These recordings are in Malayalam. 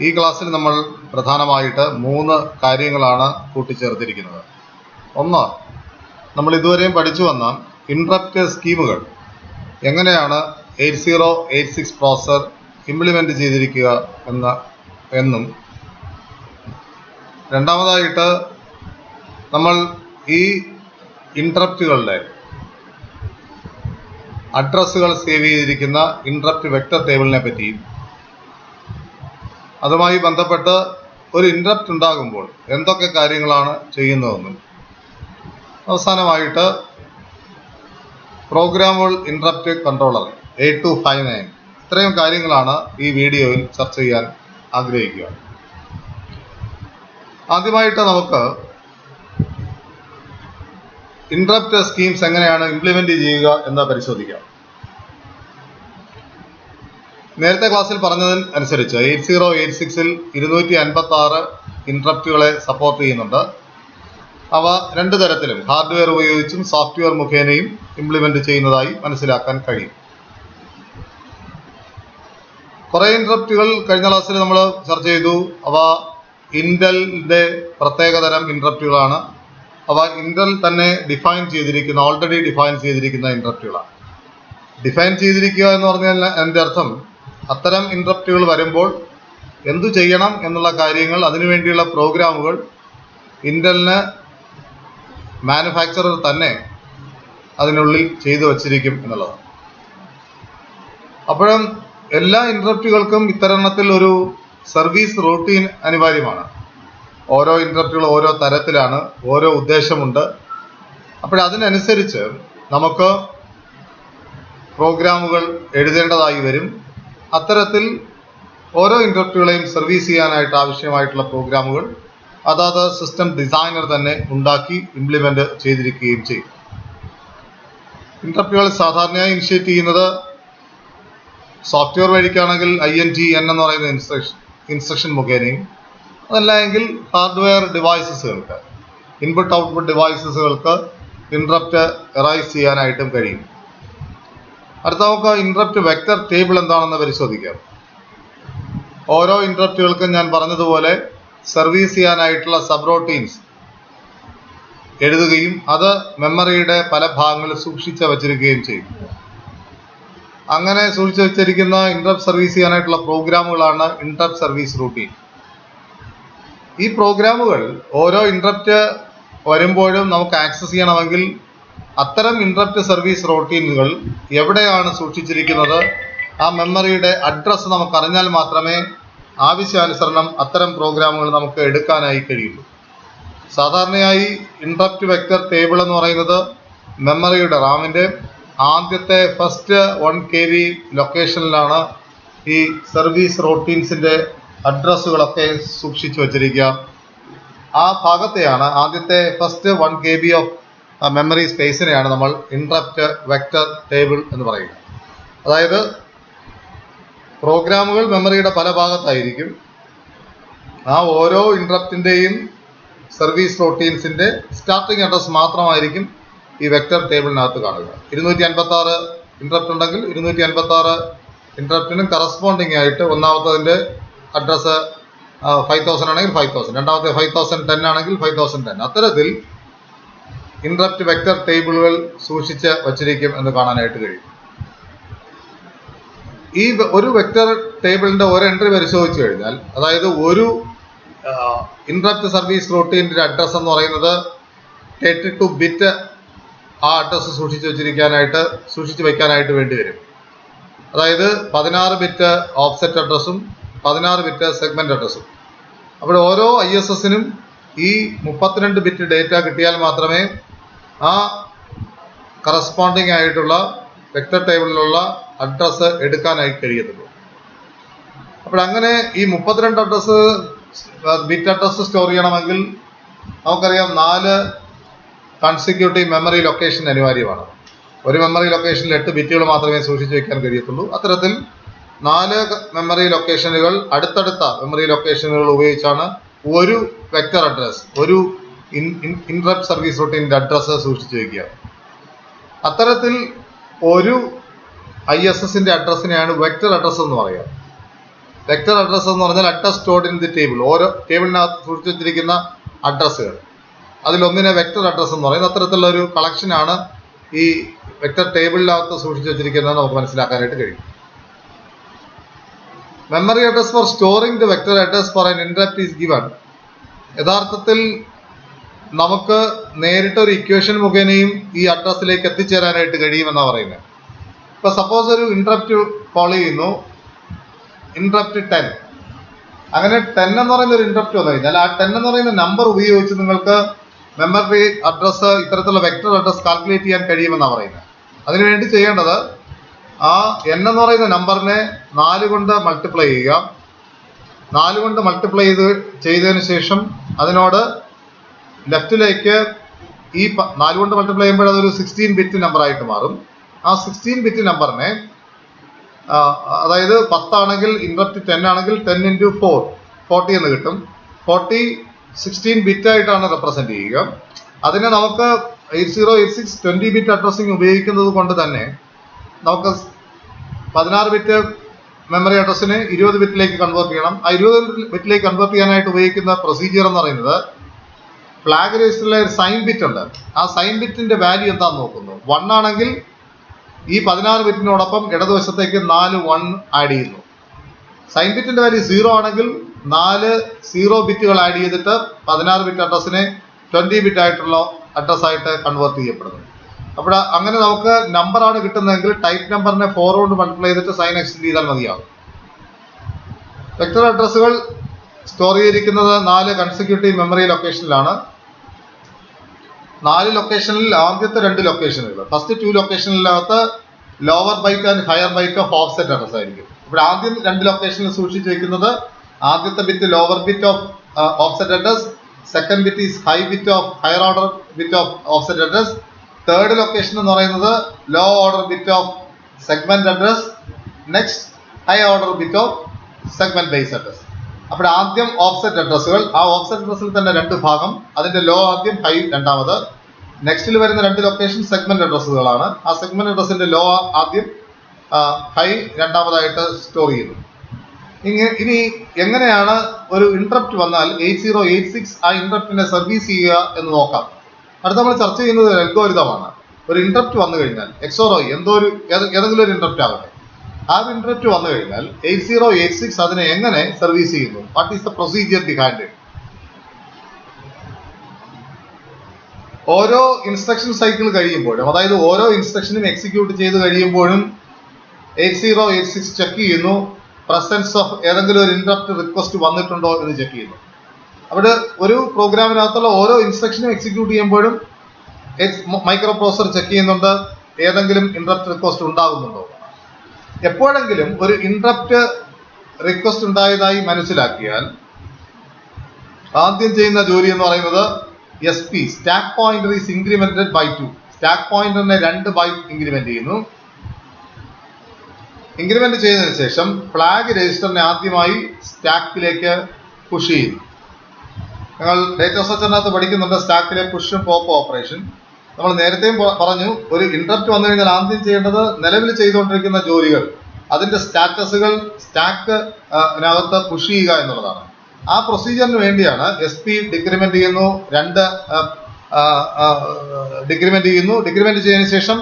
ഈ ക്ലാസ്സിൽ നമ്മൾ പ്രധാനമായിട്ട് 3 കാര്യങ്ങളാണ് കൂട്ടിച്ചേർത്തിരിക്കുന്നത്. ഒന്ന്, നമ്മൾ ഇതുവരെയും പഠിച്ചു വന്ന ഇൻട്രപ്റ്റ് സ്കീമുകൾ എങ്ങനെയാണ് 8086 പ്രോസസർ ഇംപ്ലിമെൻ്റ് ചെയ്തിരിക്കുക എന്നും രണ്ടാമതായിട്ട് നമ്മൾ ഈ ഇൻട്രപ്റ്റുകളുടെ അഡ്രസ്സുകൾ സേവ് ചെയ്തിരിക്കുന്ന ഇൻട്രപ്റ്റ് വെക്റ്റർ ടേബിളിനെ പറ്റിയും അതുമായി ബന്ധപ്പെട്ട് ഒരു ഇൻട്രപ്റ്റ് ഉണ്ടാകുമ്പോൾ എന്തൊക്കെ കാര്യങ്ങളാണ് ചെയ്യുന്നതെന്നും അവസാനമായിട്ട് പ്രോഗ്രാമബിൾ ഇൻട്രപ്റ്റ് കൺട്രോളർ 8259 ഇത്രയും കാര്യങ്ങളാണ് ഈ വീഡിയോയിൽ ചർച്ച ചെയ്യാൻ ആഗ്രഹിക്കുക. ആദ്യമായിട്ട് നമുക്ക് ഇൻട്രപ്റ്റ് സ്കീംസ് എങ്ങനെയാണ് ഇംപ്ലിമെൻ്റ് ചെയ്യുക എന്ന് പരിശോധിക്കാം. നേരത്തെ ക്ലാസ്സിൽ പറഞ്ഞതിന് അനുസരിച്ച് 8086-ൽ 256 ഇൻട്രപ്റ്റുകളെ സപ്പോർട്ട് ചെയ്യുന്നുണ്ട്. അവ 2 തരത്തിലും ഹാർഡ്വെയർ ഉപയോഗിച്ചും സോഫ്റ്റ്വെയർ മുഖേനയും ഇംപ്ലിമെൻ്റ് ചെയ്യുന്നതായി മനസ്സിലാക്കാൻ കഴിയും. കുറേ ഇൻട്രപ്റ്റുകൾ കഴിഞ്ഞ ക്ലാസ്സിൽ നമ്മൾ ചർച്ച ചെയ്തു. അവ ഇൻ്റലിൻ്റെ പ്രത്യേകതരം ഇൻട്രപ്റ്റുകളാണ്. അവ ഇൻ്റൽ തന്നെ ഓൾറെഡി ഡിഫൈൻ ചെയ്തിരിക്കുന്ന ഇൻട്രപ്റ്റുകളാണ്. ഡിഫൈൻ ചെയ്തിരിക്കുക എന്ന് പറഞ്ഞാൽ എൻ്റെ അർത്ഥം അത്തരം ഇൻട്രപ്റ്റുകൾ വരുമ്പോൾ എന്തു ചെയ്യണം എന്നുള്ള കാര്യങ്ങൾ, അതിനുവേണ്ടിയുള്ള പ്രോഗ്രാമുകൾ ഇൻ്റലിന് മാനുഫാക്ചറർ തന്നെ അതിനുള്ളിൽ ചെയ്തു വച്ചിരിക്കും എന്നുള്ളതാണ്. അപ്പോഴും എല്ലാ ഇൻട്രപ്റ്റുകൾക്കും ഇത്തരണത്തിൽ ഒരു സർവീസ് റൂട്ടീൻ അനിവാര്യമാണ്. ഓരോ ഇൻട്രപ്റ്റുകൾ ഓരോ തരത്തിലാണ്, ഓരോ ഉദ്ദേശമുണ്ട്. അതിനനുസരിച്ച് നമുക്ക് പ്രോഗ്രാമുകൾ എഴുതേണ്ടതായി വരും. അത്തരത്തിൽ ഓരോ ഇൻട്രപ്റ്റുകളെയും സർവീസ് ചെയ്യാനായിട്ട് ആവശ്യമായിട്ടുള്ള പ്രോഗ്രാമുകൾ അതാത് സിസ്റ്റം ഡിസൈനർ തന്നെ ഉണ്ടാക്കി ഇംപ്ലിമെൻ്റ് ചെയ്തിരിക്കുകയും ചെയ്യും. ഇൻട്രപ്റ്റുകൾ സാധാരണയായി ഇനിഷ്യേറ്റ് ചെയ്യുന്നത് സോഫ്റ്റ്വെയർ വഴിക്കാണെങ്കിൽ INTN എന്ന് പറയുന്ന ഇൻസ്ട്രക്ഷൻ മുഖേനയും, അതല്ല എങ്കിൽ ഹാർഡ്വെയർ ഡിവൈസസുകൾക്ക്, ഇൻപുട്ട് ഔട്ട്പുട്ട് ഡിവൈസസുകൾക്ക് ഇൻട്രപ്റ്റ് എറൈസ് ചെയ്യാനായിട്ടും കഴിയും. അടുത്ത നമുക്ക് ഇൻട്രപ്റ്റ് വെക്റ്റർ ടേബിൾ എന്താണെന്ന് പരിശോധിക്കാം. ഓരോ ഇൻട്രപ്റ്റുകൾക്കും ഞാൻ പറഞ്ഞതുപോലെ സർവീസ് ചെയ്യാനായിട്ടുള്ള സബ് റൂട്ടീൻസ് എഴുതുകയും അത് മെമ്മറിയുടെ പല ഭാഗങ്ങളിൽ സൂക്ഷിച്ച് വച്ചിരിക്കുകയും ചെയ്യും. അങ്ങനെ സൂക്ഷിച്ച് വച്ചിരിക്കുന്ന ഇൻട്രപ്റ്റ് സർവീസ് ചെയ്യാനായിട്ടുള്ള പ്രോഗ്രാമുകളാണ് ഇൻട്രപ്റ്റ് സർവീസ് റൂട്ടീൻ. ഈ പ്രോഗ്രാമുകൾ ഓരോ ഇൻട്രപ്റ്റ് വരുമ്പോഴും നമുക്ക് ആക്സസ് ചെയ്യണമെങ്കിൽ അത്തരം ഇൻട്രപ്റ്റ് സർവീസ് റൂട്ടീനുകൾ എവിടെയാണ് സൂക്ഷിച്ചിരിക്കുന്നത്, ആ മെമ്മറിയുടെ അഡ്രസ്സ് നമുക്കറിഞ്ഞാൽ മാത്രമേ ആവശ്യാനുസരണം അത്തരം പ്രോഗ്രാമുകൾ നമുക്ക് എടുക്കാനായി കഴിയുള്ളൂ. സാധാരണയായി ഇൻട്രപ്റ്റ് വെക്റ്റർ ടേബിൾ എന്ന് പറയുന്നത് മെമ്മറിയുടെ റാമിൻ്റെ ആദ്യത്തെ ഫസ്റ്റ് 1 KB ലൊക്കേഷനിലാണ് ഈ സർവീസ് റൂട്ടീൻസിൻ്റെ അഡ്രസ്സുകളൊക്കെ സൂക്ഷിച്ചു വച്ചിരിക്കുക. ആ ഭാഗത്തെയാണ്, ആദ്യത്തെ ഫസ്റ്റ് 1 KB ഓഫ് മെമ്മറി സ്പേസിനെയാണ് നമ്മൾ ഇൻട്രപ്റ്റ് വെക്റ്റർ ടേബിൾ എന്ന് പറയുന്നത്. അതായത് പ്രോഗ്രാമുകൾ മെമ്മറിയുടെ പല ഭാഗത്തായിരിക്കും. ആ ഓരോ ഇൻട്രപ്റ്റിൻ്റെയും സർവീസ് റൂട്ടീൻസിൻ്റെ സ്റ്റാർട്ടിംഗ് അഡ്രസ് മാത്രമായിരിക്കും ഈ വെക്റ്റർ ടേബിളിനകത്ത് കാണുക. 256 ഇൻട്രപ്റ്റ് ഉണ്ടെങ്കിൽ 256 ഇൻട്രപ്റ്റിനും കറസ്പോണ്ടിങ് ആയിട്ട് ഒന്നാമത്തതിൻ്റെ അഡ്രസ്സ് 5000 ആണെങ്കിൽ 5000, രണ്ടാമത്തെ 5010 ആണെങ്കിൽ 5010. അത്തരത്തിൽ ഇൻട്രപ്റ്റ് വെക്റ്റർ ടേബിളുകൾ സൂക്ഷിച്ച് വച്ചിരിക്കും എന്ന് കാണാനായിട്ട് കഴിയും. ഈ ഒരു വെക്റ്റർ ടേബിളിൻ്റെ ഒരു എൻട്രി പരിശോധിച്ച് കഴിഞ്ഞാൽ, അതായത് ഒരു ഇൻട്രപ്റ്റ് സർവീസ് റൂട്ടീൻ്റെ അഡ്രസ്സ് എന്ന് പറയുന്നത് 32 ബിറ്റ് ആ അഡ്രസ്സ് സൂക്ഷിച്ച് വയ്ക്കാനായിട്ട് വേണ്ടി വരും. അതായത് 16 ബിറ്റ് ഓഫ്സെറ്റ് അഡ്രസ്സും 16 ബിറ്റ് സെഗ്മെൻറ്റ് അഡ്രസ്സും. അപ്പോൾ ഓരോ ISSനും ഈ 32 ബിറ്റ് ഡേറ്റ കിട്ടിയാൽ മാത്രമേ ആ കറസ്പോണ്ടിങ് ആയിട്ടുള്ള വെക്റ്റർ ടേബിളിലുള്ള അഡ്രസ്സ് എടുക്കാനായി കഴിയത്തുള്ളൂ. അങ്ങനെ ഈ 32 ബിറ്റ് അഡ്രസ്സ് സ്റ്റോർ ചെയ്യണമെങ്കിൽ നമുക്കറിയാം 4 കൺസിക്യൂട്ടീവ് മെമ്മറി ലൊക്കേഷൻ അനിവാര്യമാണ്. ഒരു മെമ്മറി ലൊക്കേഷനിൽ 8 ബിറ്റുകൾ മാത്രമേ സൂക്ഷിച്ചു വയ്ക്കാൻ കഴിയത്തുള്ളൂ. അത്തരത്തിൽ 4 മെമ്മറി ലൊക്കേഷനുകൾ, അടുത്തടുത്ത മെമ്മറി ലൊക്കേഷനുകൾ ഉപയോഗിച്ചാണ് ഒരു വെക്റ്റർ അഡ്രസ്, ഒരു ഇൻട്രപ്റ്റ് സർവീസ് റൂട്ടീൻ്റെ അഡ്രസ്സ് സൂക്ഷിച്ചു വയ്ക്കുക. അത്തരത്തിൽ ഒരു ISSൻ്റെ അഡ്രസ്സിനെയാണ് വെക്റ്റർ അഡ്രസ്സ് എന്ന് പറയുക. വെക്ടർ അഡ്രസ്സ് എന്ന് പറഞ്ഞാൽ address stored in the table. ഓരോ ടേബിളിനകത്ത് സൂക്ഷിച്ചു വെച്ചിരിക്കുന്ന അഡ്രസ്സുകൾ, അതിലൊന്നിനെ വെക്ടർ അഡ്രസ്സ് എന്ന് പറയുന്നത്. അത്തരത്തിലുള്ള ഒരു കളക്ഷനാണ് ഈ വെക്ടർ ടേബിളിനകത്ത് സൂക്ഷിച്ചു വെച്ചിരിക്കുന്നത് നമുക്ക് മനസ്സിലാക്കാനായിട്ട് കഴിയും. Memory address four storing the vector address for an interrupt is given. യഥാർത്ഥത്തിൽ നമുക്ക് നേരിട്ട് ഒരു ഇക്വേഷൻ മുഖേനയും ഈ അഡ്രസ്സിലേക്ക് എത്തിച്ചേരാനായിട്ട് കഴിയുമെന്നാണ് പറയുന്നത്. ഇപ്പോൾ സപ്പോസ് ഒരു ഇന്ററപ്റ്റ് കോൾ ചെയ്യുന്നു, ഇന്ററപ്റ്റ് 10. അങ്ങനെ 10 എന്ന് പറയുന്ന ഒരു ഇന്ററപ്റ്റ് വന്നു കഴിഞ്ഞാൽ ആ 10 എന്ന് പറയുന്ന നമ്പർ ഉപയോഗിച്ച് നിങ്ങൾക്ക് മെമ്മറി അഡ്രസ്സ് ഇത്തരത്തിലുള്ള വെക്ടർ അഡ്രസ് കാൽക്കുലേറ്റ് ചെയ്യാൻ കഴിയുമെന്നാണ് പറയുന്നത്. അതിനുവേണ്ടി ചെയ്യേണ്ടത് ആ n എന്ന് പറയുന്ന നമ്പറിനെ 4 കൊണ്ട് മൾട്ടിപ്ലൈ ചെയ്യുക. 4 കൊണ്ട് മൾട്ടിപ്ലൈ ചെയ്തതിന് ശേഷം അതിനോട് ലെഫ്റ്റിലേക്ക് ഈ 4 കൊണ്ട് മൾട്ടിപ്ലൈ ചെയ്യുമ്പോൾ അതൊരു 16 ബിറ്റ് നമ്പറായിട്ട് മാറും. ആ 16 ബിറ്റ് നമ്പറിനെ, അതായത് 10 ആണെങ്കിൽ ഇന്ററപ്റ്റ് 10 ആണെങ്കിൽ 10 × 4 40 എന്ന് കിട്ടും. 40 16 ബിറ്റ് ആയിട്ടാണ് റെപ്രസെന്റ് ചെയ്യുക. അതിനെ നമുക്ക് 8086 20 ബിറ്റ് അഡ്രസ്സിംഗ് ഉപയോഗിക്കുന്നത് കൊണ്ട് തന്നെ നമുക്ക് 16 ബിറ്റ് മെമ്മറി അഡ്രസ്സിനെ 20 ബിറ്റിലേക്ക് കൺവേർട്ട് ചെയ്യണം. ആ 20 ബിറ്റിലേക്ക് കൺവേർട്ട് ചെയ്യാനായിട്ട് ഉപയോഗിക്കുന്ന പ്രൊസീജിയർ എന്ന് പറയുന്നത്, ഫ്ലാഗ് രജിസ്റ്ററിലെ ഒരു സൈൻ ബിറ്റ് ഉണ്ട്. ആ സൈൻ ബിറ്റിന്റെ വാല്യൂ എന്താണെന്ന് നോക്കുന്നു. 1 ആണെങ്കിൽ ഈ 16 ബിറ്റിനോടൊപ്പം ഇടതുവശത്തേക്ക് 4 1 ആഡ് ചെയ്യുന്നു. സൈൻ ബിറ്റിന്റെ വാല്യൂ 0 ആണെങ്കിൽ 4 0 ബിറ്റുകൾ ആഡ് ചെയ്തിട്ട് 16 ബിറ്റ് അഡ്രസ്സിനെ 20 ബിറ്റ് ആയിട്ടുള്ള അഡ്രസ്സായിട്ട് കൺവേർട്ട് ചെയ്യപ്പെടുന്നു. അപ്പോൾ അങ്ങനെ നമുക്ക് നമ്പറാണ് കിട്ടുന്നതെങ്കിൽ ടൈപ്പ് നമ്പറിനെ 4 കൊണ്ട് മൾട്ടിപ്ലൈ ചെയ്തിട്ട് സൈൻ എക്സ്റ്റെൻഡ് ചെയ്താൽ മതിയാകും. വെക്ടർ അഡ്രസ്സുകൾ സ്റ്റോർ ചെയ്തിരിക്കുന്നത് 4 കൺസിക്യൂട്ടീവ് മെമ്മറി ലൊക്കേഷനിലാണ്. 4 ലൊക്കേഷനിൽ ആദ്യത്തെ 2 ലൊക്കേഷനുകൾ, ഫസ്റ്റ് 2 ലൊക്കേഷനിലകത്ത് lower byte and higher byte of offset address ആയിരിക്കും. ഇവിടെ ആദ്യം 2 ലൊക്കേഷനിൽ സൂക്ഷിച്ചു വയ്ക്കുന്നത് ആദ്യത്തെ bit lower bit of offset address, second bit is high bit of higher order bit of offset address, third location എന്ന് പറയുന്നത് low order bit of segment address, next high order bit of segment base address. അപ്പോൾ ആദ്യം ഓഫ്സെറ്റ് അഡ്രസ്സുകൾ, ആ ഓഫ്സെറ്റ് അഡ്രസ്സിൽ തന്നെ 2 ഭാഗം, അതിന്റെ ലോ ആദ്യം, ഹൈ രണ്ടാമത്. നെക്സ്റ്റിൽ വരുന്ന 2 ലൊക്കേഷൻ സെഗ്മെന്റ് അഡ്രസ്സുകളാണ്. ആ സെഗ്മെന്റ് അഡ്രസ്സിന്റെ ലോ ആദ്യം, ഹൈ രണ്ടാമതായിട്ട് സ്റ്റോർ ചെയ്യുന്നു. ഇനി എങ്ങനെയാണ് ഒരു ഇന്ററപ്റ്റ് വന്നാൽ 8086 ആ ഇന്ററപ്റ്റിനെ സർവീസ് ചെയ്യുക എന്ന് നോക്കാം. അടുത്ത നമ്മൾ ചർച്ച ചെയ്യുന്നത് അൽഗോരിതമാണ്. ഒരു ഇന്ററപ്റ്റ് വന്നു കഴിഞ്ഞാൽ XOR ഏതെങ്കിലും ഒരു ഇന്ററപ്റ്റ് ആകട്ടെ, ആ ഇന്ററപ്റ്റ് വന്നു കഴിഞ്ഞാൽ 8086 അതിനെ എങ്ങനെ സർവീസ് ചെയ്യുന്നു? What is the procedure behind it? ഓരോ ഇൻസ്ട്രക്ഷൻ സൈക്കിൾ കഴിയുമ്പോഴും, അതായത് ഓരോ ഇൻസ്ട്രക്ഷനും എക്സിക്യൂട്ട് ചെയ്ത് കഴിയുമ്പോഴും 8086 ചെക്ക് ചെയ്യുന്നു പ്രസൻസ് ഓഫ് ഏതെങ്കിലും ഒരു ഇന്ററപ്റ്റ് റിക്വസ്റ്റ് വന്നിട്ടുണ്ടോ എന്ന് ചെക്ക് ചെയ്യുന്നു. അവിടെ ഒരു പ്രോഗ്രാമിനകത്തുള്ള ഓരോ ഇൻസ്ട്രക്ഷനും എക്സിക്യൂട്ട് ചെയ്യുമ്പോഴും മൈക്രോ പ്രോസസർ ചെക്ക് ചെയ്യുന്നുണ്ട് ഏതെങ്കിലും ഇന്ററപ്റ്റ് റിക്വസ്റ്റ് ഉണ്ടാകുന്നുണ്ടോ. എപ്പോഴെങ്കിലും ഒരു ഇന്ററപ്റ്റ് റിക്വസ്റ്റ് ഉണ്ടായതായി മനസ്സിലാക്കിയാൽ ആദ്യം ചെയ്യുന്ന ജോലി എന്ന് പറയുന്നത് SP, stack pointer is incremented by 2. Stack പോയിന്ററിനെ 2 ബൈറ്റ് ഇൻക്രിമെന്റ് ചെയ്യുന്നു. ഇൻക്രിമെന്റ് ചെയ്തതിനു ശേഷം ഫ്ലാഗ് രജിസ്റ്ററിനെ ആദ്യമായി സ്റ്റാക്കിലേക്ക് പുഷ് ചെയ്യുന്നു. ഞങ്ങൾ ഡേറ്റ സ്ട്രക്ചറിനകത്ത് പഠിക്കുന്നുണ്ട് സ്റ്റാക്കിലെ പുഷ് പോപ്പ് ഓപ്പറേഷൻ. നമ്മൾ നേരത്തെയും പറഞ്ഞു, ഒരു ഇന്ററപ്റ്റ് വന്നു കഴിഞ്ഞാൽ ആദ്യം ചെയ്യേണ്ടത് നിലവിൽ ചെയ്തുകൊണ്ടിരിക്കുന്ന ജോലികൾ, അതിന്റെ സ്റ്റാറ്റസുകൾ സ്റ്റാക്കിനകത്ത് പുഷ് ചെയ്യുക എന്നുള്ളതാണ്. ആ പ്രൊസീജിയറിന് വേണ്ടിയാണ് SP ഡിക്രിമെന്റ് ചെയ്യുന്നു, 2 ഡിക്രിമെന്റ് ചെയ്യുന്നു. ഡിക്രിമെന്റ് ചെയ്തതിനു ശേഷം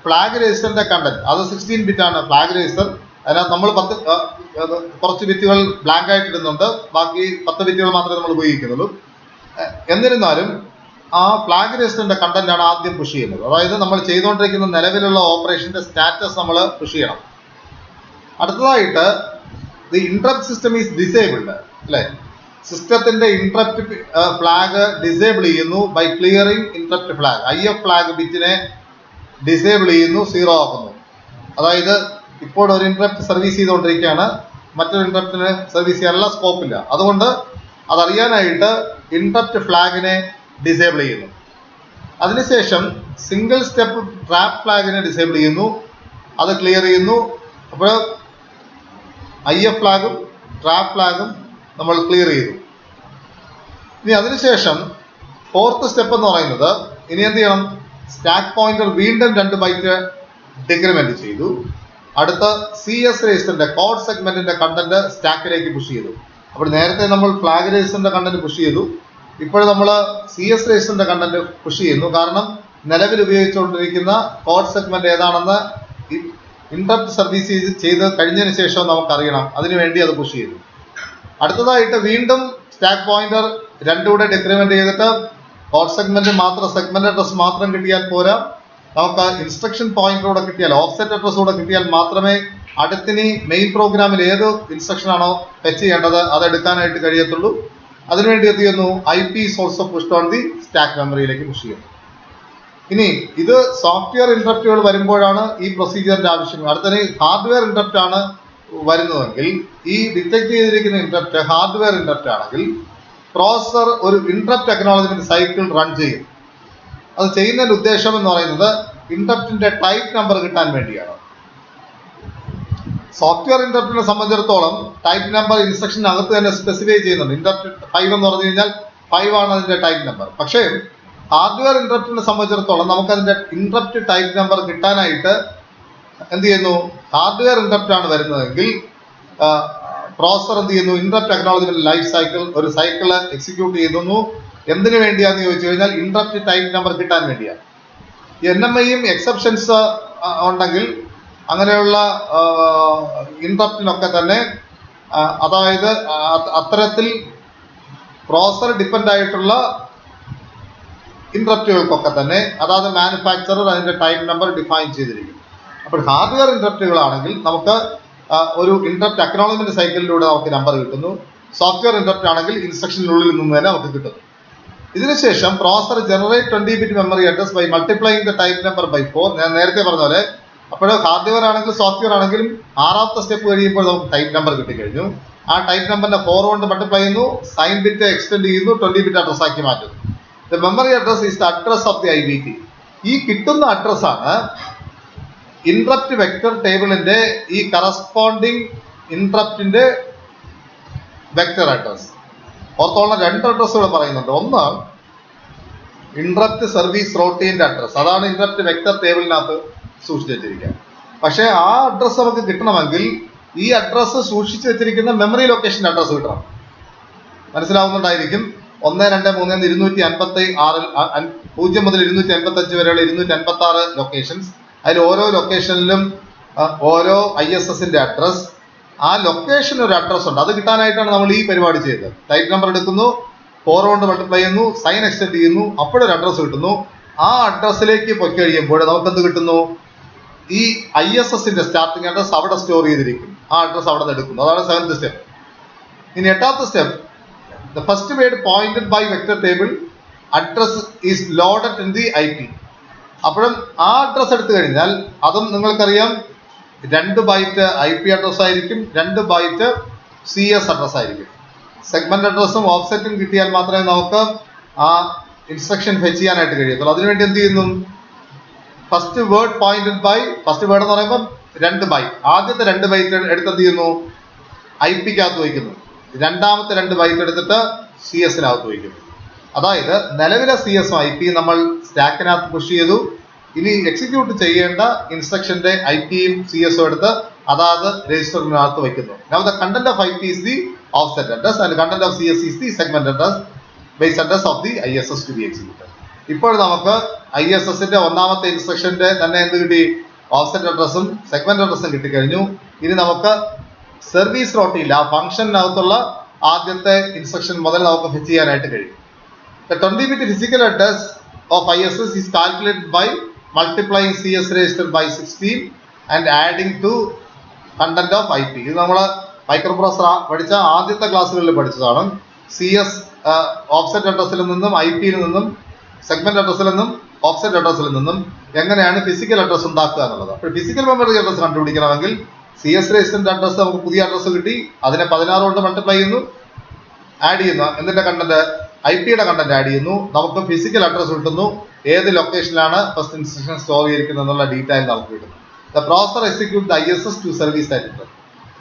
ഫ്ലാഗ് രജിസ്റ്ററിന്റെ കണ്ടന്റ്, അത് 16 ബിറ്റ് ആണ് ഫ്ലാഗ് രജിസ്റ്റർ. അതിനകത്ത് നമ്മൾ കുറച്ച് ബിറ്റുകൾ ബ്ലാങ്ക് ആയിട്ട് ഇടുന്നുണ്ട്, ബാക്കി 10 ബിറ്റുകൾ മാത്രമേ നമ്മൾ ഉപയോഗിക്കുന്നുള്ളൂ. എന്നിരുന്നാലും ആ ഫ്ലാഗ് രജിസ്റ്ററിന്റെ കണ്ടന്റ് ആണ് ആദ്യം പുഷ് ചെയ്യുന്നത്. അതായത് നമ്മൾ ചെയ്തുകൊണ്ടിരിക്കുന്ന നിലവിലുള്ള ഓപ്പറേഷന്റെ സ്റ്റാറ്റസ് നമ്മൾ പുഷ് ചെയ്യണം. അടുത്തതായിട്ട് the interrupt system is disabled, അല്ലെ? സിസ്റ്റത്തിന്റെ ഇന്ററപ്റ്റ് ഫ്ലാഗ് ഡിസേബിൾ ചെയ്യുന്നു by clearing interrupt flag. IF flag ബിറ്റിനെ ഡിസേബിൾ ചെയ്യുന്നു, 0 ആക്കുന്നു. അതായത് ഇപ്പോൾ ഒരു ഇന്ററപ്റ്റ് സർവീസ് ചെയ്തുകൊണ്ടിരിക്കുകയാണ്, മറ്റൊരു ഇന്ററപ്റ്റിന് സർവീസ് ചെയ്യാനുള്ള സ്കോപ്പില്ല. അതുകൊണ്ട് അതറിയാനായിട്ട് ഇന്ററപ്റ്റ് ഫ്ലാഗിനെ ഡിസേബിൾ ചെയ്യുന്നു. അതിനുശേഷം സിംഗിൾ സ്റ്റെപ്പ് ട്രാപ്പ് ഫ്ലാഗിനെ ഡിസേബിൾ ചെയ്യുന്നു, അത് ക്ലിയർ ചെയ്യുന്നു. അപ്പോൾ IF ഫ്ലാഗും ട്രാപ്പ് ഫ്ലാഗും നമ്മൾ ക്ലിയർ ചെയ്തു. ഇനി അതിനുശേഷം 4th സ്റ്റെപ്പ് എന്ന് പറയുന്നത്, ഇനി എന്ത് ചെയ്യണം? സ്റ്റാക്ക് പോയിന്റർ വീണ്ടും 2 ബൈറ്റ് ഡിക്രിമെന്റ് ചെയ്തു. അടുത്ത CS രജിസ്റ്ററിന്റെ കോഡ് സെഗ്മെന്റിന്റെ കണ്ടന്റ് സ്റ്റാക്കിലേക്ക് പുഷ് ചെയ്തു. അപ്പോൾ നേരത്തെ നമ്മൾ ഫ്ലാഗ് രജിസ്റ്ററിന്റെ കണ്ടന്റ് പുഷ് ചെയ്തു, ഇപ്പോൾ നമ്മൾ CS രജിസ്റ്ററിന്റെ കണ്ടന്റ് പുഷ് ചെയ്യുന്നു. കാരണം നിലവിൽ ഉപയോഗിച്ചുകൊണ്ടിരിക്കുന്ന കോഡ് സെഗ്മെന്റ് ഏതാണെന്ന് ഇന്ററപ്റ്റ് സർവീസ് ചെയ്ത് കഴിഞ്ഞതിന് ശേഷം നമുക്കറിയണം. അതിനുവേണ്ടി അത് പുഷ് ചെയ്തു. അടുത്തതായിട്ട് വീണ്ടും സ്റ്റാക്ക് പോയിന്റർ രണ്ടുകൂടെ ഡിക്രിമെന്റ് ചെയ്തിട്ട് കോഡ് സെഗ്മെന്റ് മാത്രം, സെഗ്മെന്റ് അഡ്രസ് മാത്രം കിട്ടിയാൽ പോരാ, നമുക്ക് ഇൻസ്ട്രക്ഷൻ പോയിന്റർ കൂടെ കിട്ടിയാൽ, ഓഫ്സെറ്റ് അഡ്രസ് കൂടെ കിട്ടിയാൽ മാത്രമേ അടുത്തിനി മെയിൻ പ്രോഗ്രാമിൽ ഏത് ഇൻസ്ട്രക്ഷൻ ആണോ ഫെച്ച് ചെയ്യേണ്ടത് അത് എടുക്കാനായിട്ട് കഴിയത്തുള്ളൂ. അതിനുവേണ്ടി എന്ത് ചെയ്യുന്നു, IP is also pushed on the stack മെമ്മറിയിലേക്ക് പുഷ് ചെയ്യുന്നു. ഇനി ഇത് സോഫ്റ്റ്വെയർ ഇന്ററപ്റ്റുകൾ വരുമ്പോഴാണ് ഈ പ്രൊസീജിയറിന്റെ ആവശ്യം. അടുത്തത് ഹാർഡ്വെയർ ഇന്ററപ്റ്റ് ആണ് വരുന്നതെങ്കിൽ, ഈ ഡിറ്റക്ട് ചെയ്തിരിക്കുന്ന ഇന്ററപ്റ്റ് ഹാർഡ്വെയർ ഇന്ററപ്റ്റ് ആണെങ്കിൽ പ്രോസസർ ഒരു ഇന്ററപ്റ്റ് അക്നോളജ്മെന്റ് സൈക്കിൾ റൺ ചെയ്യും. അത് ചെയ്യുന്നതിന്റെ ഉദ്ദേശം എന്ന് പറയുന്നത് ഇന്ററപ്റ്റിന്റെ ടൈപ്പ് നമ്പർ കിട്ടാൻ വേണ്ടിയാണ്. സോഫ്റ്റ്വെയർ ഇന്ററപ്റ്റിനെ സംബന്ധിച്ചിടത്തോളം ടൈപ്പ് നമ്പർ ഇൻസ്ട്രക്ഷനകത്ത് തന്നെ സ്പെസിഫൈ ചെയ്യുന്നുണ്ട്. ഇന്ററപ്റ്റ് 5 എന്ന് പറഞ്ഞു കഴിഞ്ഞാൽ 5 ആണ് അതിന്റെ ടൈപ്പ് നമ്പർ. പക്ഷേ ഹാർഡ്വെയർ ഇന്ററപ്റ്റിനെ സംബന്ധിച്ചിടത്തോളം നമുക്കതിന്റെ ഇന്ററപ്റ്റ് ടൈപ്പ് നമ്പർ കിട്ടാനായിട്ട് എന്ത് ചെയ്യുന്നു, ഹാർഡ്വെയർ ഇന്ററപ്റ്റ് ആണ് വരുന്നതെങ്കിൽ പ്രോസസർ എന്ത് ചെയ്യുന്നു, ഇന്ററപ്റ്റ് അക്നോളജ്മെന്റ് ലൈഫ് സൈക്കിൾ ഒരു സൈക്കിള് എക്സിക്യൂട്ട് ചെയ്യുന്നു. എന്തിനു വേണ്ടിയാന്ന് ചോദിച്ചു കഴിഞ്ഞാൽ ഇന്ററപ്റ്റ് ടൈപ്പ് നമ്പർ കിട്ടാൻ വേണ്ടിയാണ്. NMIയും എക്സെപ്ഷൻസ് ഉണ്ടെങ്കിൽ അങ്ങനെയുള്ള ഇന്ററപ്റ്റിനൊക്കെ തന്നെ, അതായത് അത്തരത്തിൽ പ്രോസസർ ഡിപ്പെൻഡ് ആയിട്ടുള്ള ഇന്ററപ്റ്റുകൾക്കൊക്കെ തന്നെ അതായത് മാനുഫാക്ചറർ അതിന്റെ ടൈപ്പ് നമ്പർ ഡിഫൈൻ ചെയ്തിരിക്കും. അപ്പോൾ ഹാർഡ്വെയർ ഇന്ററപ്റ്റുകളാണെങ്കിൽ നമുക്ക് ഒരു ഇന്ററപ്റ്റ് അക്നോളജ്മെന്റ് സൈക്കിളിലൂടെ നമുക്ക് നമ്പർ കിട്ടുന്നു. സോഫ്റ്റ്വെയർ ഇന്ററപ്റ്റ് ആണെങ്കിൽ ഇൻസ്ട്രക്ഷനുള്ളിൽ നിന്ന് തന്നെ നമുക്ക് കിട്ടുന്നു. ഇതിനുശേഷം processor generate 20 bit memory address by multiplying the type number by 4. ഞാൻ നേരത്തെ പറഞ്ഞ പോലെ അപ്പോൾ ഹാർഡ്വെയർ ആണെങ്കിലും സോഫ്റ്റ്വെയർ ആണെങ്കിലും 6ാമത്തെ സ്റ്റെപ്പ് കഴിയുമ്പോൾ നമുക്ക് ടൈപ്പ് നമ്പർ കിട്ടിക്കഴിഞ്ഞു. ആ ടൈപ്പ് നമ്പറിനെ 4 കൊണ്ട് മൾട്ടിപ്ലൈ ചെയ്യുന്നു, സൈൻ ബിറ്റ് എക്സ്റ്റെൻഡ് ചെയ്യുന്നു, 20 ബിറ്റ് അഡ്രസ് ആക്കി മാറ്റുന്നു. The memory address is the address of the IVT. ഈ കിട്ടുന്ന അഡ്രസ്സാണ് ഇന്ററപ്റ്റ് വെക്ടർ ടേബിളിന്റെ ഈ കറസ്പോണ്ടിങ് ഇന്ററപ്റ്റിന്റെ വെക്ടർ അഡ്രസ്. ഓർത്തോളം 2 അഡ്രസ്സുകൾ പറയുന്നുണ്ട്. ഒന്ന് ഇന്ററപ്റ്റ് സർവീസ് റൂട്ടീന്റെ അഡ്രസ്, അതാണ് ഇന്ററപ്റ്റ് വെക്ടർ ടേബിളിനകത്ത് സൂക്ഷിച്ചു വെച്ചിരിക്കുക. പക്ഷേ ആ അഡ്രസ്സ് നമുക്ക് കിട്ടണമെങ്കിൽ ഈ അഡ്രസ്സ് സൂക്ഷിച്ചു വെച്ചിരിക്കുന്ന മെമ്മറി ലൊക്കേഷൻ അഡ്രസ്സ് കിട്ടണം. മനസ്സിലാവുന്നുണ്ടായിരിക്കും. 1, 2, 3 256 0 മുതൽ 255 വരെയുള്ള 256 ലൊക്കേഷൻസ്. അതിൽ ഓരോ ലൊക്കേഷനിലും ഓരോ ISSന്റെ അഡ്രസ്, ആ ലൊക്കേഷൻ ഒരു അഡ്രസ് ഉണ്ട്. അത് കിട്ടാനായിട്ടാണ് നമ്മൾ ഈ പരിപാടി ചെയ്തത്. ടൈപ്പ് നമ്പർ എടുക്കുന്നു, 4 കൊണ്ട് മൾട്ടിപ്ലൈ ചെയ്യുന്നു, സൈൻ എക്സ്റ്റെൻഡ് ചെയ്യുന്നു, അപ്പോഴൊരു അഡ്രസ് കിട്ടുന്നു. ആ അഡ്രസ്സിലേക്ക് പോയി കഴിയുമ്പോൾ നമുക്കെന്ത് കിട്ടുന്നു, ഈ ISSന്റെ സ്റ്റാർട്ടിംഗ് അഡ്രസ് അവിടെ സ്റ്റോർ ചെയ്തിരിക്കും. ആ അഡ്രസ് അവിടെ നിന്ന് എടുക്കുന്നു. അതാണ് 7th സ്റ്റെപ്പ്. ഇനി 8ാമത്തെ step, the first word pointed by vector table address is loaded in the IP. അപ്പോഴും ആ അഡ്രസ് എടുത്തു കഴിഞ്ഞാൽ അതും നിങ്ങൾക്കറിയാം 2 ബൈറ്റ് IP അഡ്രസ് ആയിരിക്കും, 2 ബൈറ്റ് CS അഡ്രസ് ആയിരിക്കും. സെഗ്മെന്റ് അഡ്രസ്സും ഓഫ്സെറ്റും കിട്ടിയാൽ മാത്രമേ നമുക്ക് ആ ഇൻസ്ട്രക്ഷൻ ഫെച്ച് ചെയ്യാനായിട്ട് കഴിയത്തുള്ളൂ. അതിനുവേണ്ടി എന്ത് ചെയ്യുന്നു, first word pointed by, first word എന്ന് പറയുമ്പോൾ 2 ബൈറ്റ്, ആദ്യത്തെ 2 ബൈറ്റ് എടുത്ത് എന്ത് ചെയ്യുന്നു, IPക്കകത്ത് വയ്ക്കുന്നു. 2ാമത്തെ 2 ബൈറ്റ് എടുത്തിട്ട് CS-നകത്ത് വയ്ക്കുന്നു. അതായത് നിലവിലെ CS-ഉം IP നമ്മൾ സ്റ്റാക്കിനകത്ത് പുഷ് ചെയ്തു. ഇനി എക്സിക്യൂട്ട് ചെയ്യേണ്ട ഇൻസ്ട്രക്ഷന്റെ IP-യും CS-ഉം എടുത്ത് അതാത് രജിസ്റ്ററിനകത്ത് വയ്ക്കുന്നു. Now the content of IP is the offset address and content of CS is the segment address base address of the ISS to be executed. ഇപ്പോൾ നമുക്ക് ISSന്റെ 1ാമത്തെ ഇൻസ്ട്രക്ഷന്റെ തന്നെ എന്ത് കിട്ടി, ഓഫ്സെറ്റ് അഡ്രസ്സും സെഗ്മെന്റ് അഡ്രസ്സും കിട്ടിക്കഴിഞ്ഞു. ഇനി നമുക്ക് സർവീസ് റോട്ടിയിൽ ആ ഫംഗ്ഷനകത്തുള്ള ആദ്യത്തെ ഇൻസ്ട്രക്ഷൻ മുതൽ നമുക്ക് ഫെച്ച് ചെയ്യാനായിട്ട് കഴിയും. The 20 bit physical address of ISS is calculated by multiplying CS register by 16 and adding to content of IP. ഇത് നമ്മൾ മൈക്രോ പ്രോസസർ പഠിച്ച ആദ്യത്തെ ക്ലാസ്സുകളിൽ പഠിച്ചതാണ്. CS ഓഫ്സെറ്റ് അഡ്രസ്സിൽ നിന്നും IP-യിൽ നിന്നും സെഗ്മെന്റ് അഡ്രസ്സിൽ നിന്നും ഓഫ്സെറ്റ് അഡ്രസ്സിൽ നിന്നും എങ്ങനെയാണ് ഫിസിക്കൽ അഡ്രസ് ഉണ്ടാക്കുക എന്നുള്ളത്. അപ്പോൾ ഫിസിക്കൽ മെമ്മറി അഡ്രസ് കണ്ടുപിടിക്കണമെങ്കിൽ CS രജിസ്റ്ററിന്റെ അഡ്രസ് നമുക്ക് പുതിയ അഡ്രസ് കിട്ടി, അതിനെ 16 കൊണ്ട് മൾട്ടിപ്ലൈ ചെയ്യുന്നു, ആഡ് ചെയ്യുന്നു, എന്നിട്ട് കണ്ടന്റ് IP-യുടെ കണ്ടന്റ് ആഡ് ചെയ്യുന്നു, നമുക്ക് ഫിസിക്കൽ അഡ്രസ് കിട്ടുന്നു, ഏത് ലൊക്കേഷനിലാണ് ഫസ്റ്റ് ഇൻസ്ട്രക്ഷൻ സ്റ്റോർ ചെയ്തിരിക്കുന്നത് എന്നുള്ള ഡീറ്റെയിൽ നമുക്ക് കിട്ടുന്നു. The processor execute the ISS to service that.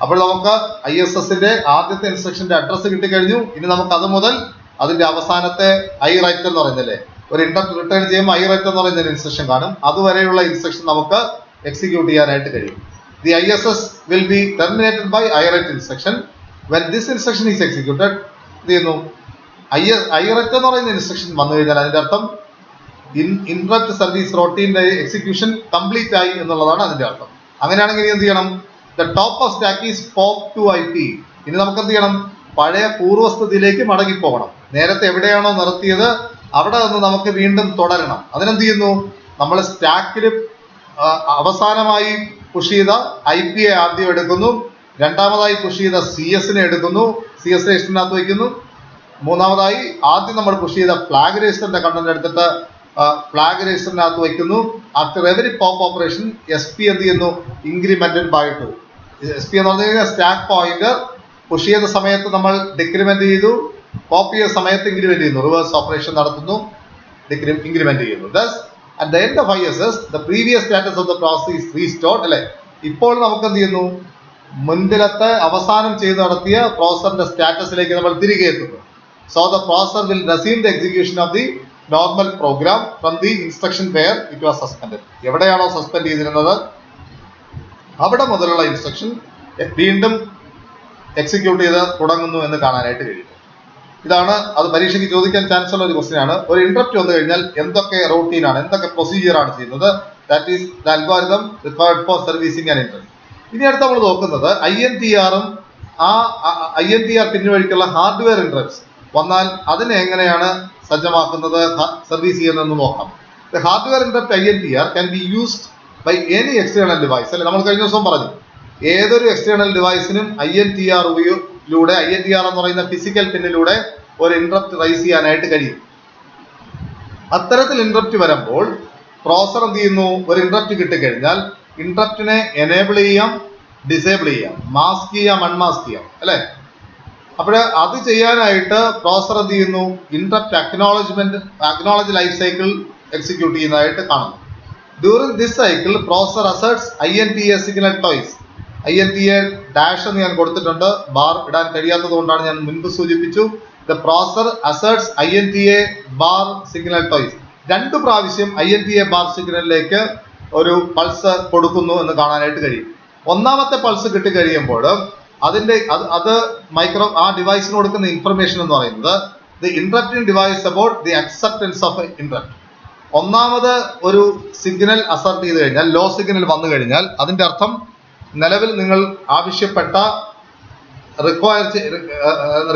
അപ്പോൾ നമുക്ക് ISSന്റെ ആദ്യത്തെ ഇൻസ്ട്രക്ഷന്റെ അഡ്രസ് കിട്ടിക്കഴിഞ്ഞു. ഇനി നമുക്ക് അത് മുതൽ അതിന്റെ അവസാനത്തെ IWrite എന്ന് പറയുന്നില്ലേ, ഒരു ഇന്ററപ്റ്റ് റിട്ടേൺ ചെയ്യുമ്പോൾ IWrite എന്ന് പറയുന്ന ഇൻസ്ട്രക്ഷൻ കാണും. അതുവരെയുള്ള ഇൻസ്ട്രക്ഷൻ നമുക്ക് എക്സിക്യൂട്ട് ചെയ്യാനായിട്ട് കഴിയും. the ISS will be terminated by IRET instruction. When this instruction is executed, എന്ത് ചെയ്യുന്നു, IRET എന്ന് പറയുന്ന ഇൻസ്ട്രക്ഷൻ വന്നു കഴിഞ്ഞാൽ അതിന്റെ അർത്ഥം ഇൻട്രപ്റ്റ് സർവീസ് റൊട്ടീന്റെ എക്സിക്യൂഷൻ കംപ്ലീറ്റ് ആയി എന്നുള്ളതാണ് അതിന്റെ അർത്ഥം. അങ്ങനെയാണെങ്കിൽ എന്ത് ചെയ്യണം, the top of stack is pop to IP. ഇനി നമുക്ക് എന്ത് ചെയ്യണം, പഴയ പൂർവ്വസ്ഥിതിയിലേക്ക് മടങ്ങിപ്പോകണം. നേരത്തെ എവിടെയാണോ നിർത്തിയത് അവിടെ നിന്ന് നമുക്ക് വീണ്ടും തുടരണം. അതിനെന്ത് ചെയ്യുന്നു, നമ്മൾ സ്റ്റാക്കിൽ അവസാനമായി പുഷ് ചെയ്ത IP ആദ്യം എടുക്കുന്നു, രണ്ടാമതായി പുഷ് ചെയ്ത CS എടുക്കുന്നു, CS രജിസ്റ്ററിനകത്ത് വയ്ക്കുന്നു, മൂന്നാമതായി ആദ്യം നമ്മൾ പുഷ് ചെയ്ത ഫ്ലാഗ് രജിസ്റ്ററിന്റെ കണ്ടന്റ് എടുത്തിട്ട് ഫ്ലാഗ് രജിസ്റ്ററിനകത്ത് വയ്ക്കുന്നു. After every pop operation SP എന്ത് ചെയ്യുന്നു, ഇൻക്രിമെന്റഡ് ബൈ 2. SP എന്ന് പറഞ്ഞു കഴിഞ്ഞാൽ സ്റ്റാക്ക് പോയിന്റർ പുഷ് ചെയ്ത സമയത്ത് നമ്മൾ ഡിക്രിമെന്റ് ചെയ്തു, പോപ്പ് ചെയ്ത സമയത്ത് ഇൻക്രിമെന്റ് ചെയ്യുന്നു, റിവേഴ്സ് ഓപ്പറേഷൻ നടത്തുന്നു, ഇൻക്രിമെന്റ് ചെയ്യുന്നു. Thus at the end of ISS the previous status of the process is restored. അല്ലെ, ഇപ്പോൾ നമുക്ക് എന്ത് ചെയ്യുന്നു, മുൻപിലത്തെ അവസാനം ചെയ്ത് നടത്തിയ പ്രോസസറിന്റെ സ്റ്റാറ്റസിലേക്ക് നമ്മൾ തിരികെ എത്തുന്നു. So the processor will resume the execution of the normal program from the instruction where it was suspended. എവിടെയാണോ സസ്പെൻഡ് ചെയ്തിരുന്നത് അവിടെ മുതലുള്ള ഇൻസ്ട്രക്ഷൻ വീണ്ടും എക്സിക്യൂട്ട് ചെയ്ത് തുടങ്ങുന്നു എന്ന് കാണാനായിട്ട് കഴിയും. ഇതാണ് അത് പരീക്ഷയ്ക്ക് ചോദിക്കാൻ ചാൻസ് ഉള്ള ഒരു ക്വസ്റ്റ്യൻ ആണ്. ഒരു ഇന്ററപ്റ്റ് വന്നു കഴിഞ്ഞാൽ എന്തൊക്കെ റൂട്ടീനാണ്, എന്തൊക്കെ പ്രൊസീജിയറാണ് ചെയ്യുന്നത്, that is the algorithm required for servicing and interrupt. ഇനി അടുത്ത് നമ്മൾ നോക്കുന്നത് INTRഉം ആ INTR പിന്നുവഴിക്കുള്ള ഹാർഡ്വെയർ ഇന്ററപ്റ്റ്സ് വന്നാൽ അതിനെ എങ്ങനെയാണ് സജ്ജമാക്കുന്നത്, സർവീസ് ചെയ്യുന്നതെന്ന് നോക്കാം. The hardware interrupt INTR can be used by any external device. അല്ലെ, നമ്മൾ കഴിഞ്ഞ ദിവസം പറഞ്ഞു ഏതൊരു എക്സ്റ്റേണൽ ഡിവൈസിനും INTR എന്ന് പറയുന്ന ഫിസിക്കൽ പിന്നിലൂടെ ഒരു ഇന്ററപ്റ്റ് റൈസ് ചെയ്യാനായിട്ട് കഴിയും. അത്തരത്തിൽ ഇന്ററപ്റ്റ് വരുമ്പോൾ പ്രോസസർ എന്ത് ചെയ്യുന്നു, ഒരു ഇന്ററപ്റ്റ് കിട്ടിക്കഴിഞ്ഞാൽ ഇന്ററപ്റ്റിനെ എനേബിൾ ചെയ്യാം, ഡിസേബിൾ ചെയ്യാം, മാസ്ക് ചെയ്യാം, അൺമാസ്ക് ചെയ്യാം. അല്ലെ, അപ്പോൾ അത് ചെയ്യാനായിട്ട് പ്രോസസർ എന്ത് ചെയ്യുന്നു, interrupt acknowledge life cycle execute ചെയ്യുന്നതായിട്ട് കാണുന്നു. During this cycle processor asserts INTA signal toys. INTA dash എന്ന് ഞാൻ കൊടുത്തിട്ടുണ്ട്, ബാർ ഇടാൻ കഴിയാത്തത് കൊണ്ടാണ് ഞാൻ മുൻപ് സൂചിപ്പിച്ചു. The processor asserts INTA bar signal toys. 2 പ്രാവശ്യം INTA ബാർ സിഗ്നലിലേക്ക് ഒരു പൾസ് കൊടുക്കുന്നു എന്ന് കാണാനായിട്ട് കഴിയും. ഒന്നാമത്തെ പൾസ് കിട്ടിക്കഴിയുമ്പോൾ അത് ആ ഡിവൈസിന് കൊടുക്കുന്ന ഇൻഫർമേഷൻ എന്ന് പറയുന്നത് the interrupting device about the acceptance of interrupt. ഒന്നാമത് ഒരു സിഗ്നൽ അസർട്ട് ചെയ്ത് കഴിഞ്ഞാൽ, ലോ സിഗ്നൽ വന്നു കഴിഞ്ഞാൽ അതിന്റെ അർത്ഥം നിലവിൽ നിങ്ങൾ ആവശ്യപ്പെട്ട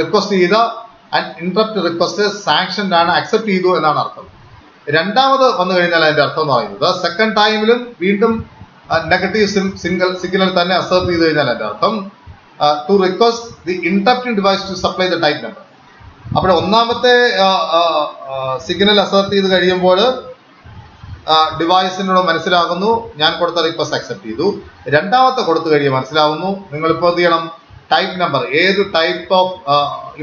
റിക്വസ്റ്റ് ചെയ്ത ഇന്ററപ്റ്റ് റിക്വസ്റ്റ് സാങ്ഷൻഡ് ആണ്, അക്സെപ്റ്റ് ചെയ്തു എന്നാണ് അർത്ഥം. രണ്ടാമത് വന്നു കഴിഞ്ഞാൽ അതിന്റെ അർത്ഥം എന്ന് പറയുന്നത് സെക്കൻഡ് ടൈമിലും വീണ്ടും നെഗറ്റീവ് സിഗ്നൽ തന്നെ അസർട്ട് ചെയ്ത് കഴിഞ്ഞാൽ അതിന്റെ അർത്ഥം to request the interrupting device to supply the type number. അപ്പോൾ ഒന്നാമത്തെ സിഗ്നൽ അസർട്ട് ചെയ്ത് കഴിയുമ്പോൾ ഡിവൈസിനോട് മനസ്സിലാകുന്നു ഞാൻ കൊടുത്ത റിക്വസ്റ്റ് അക്സെപ്റ്റ് ചെയ്തു. രണ്ടാമത്തെ കൊടുത്തു കഴിയുമ്പോൾ മനസ്സിലാവുന്നു നിങ്ങളിപ്പോൾ എന്ത് ചെയ്യണം, ടൈപ്പ് നമ്പർ, ഏത് ടൈപ്പ് ഓഫ്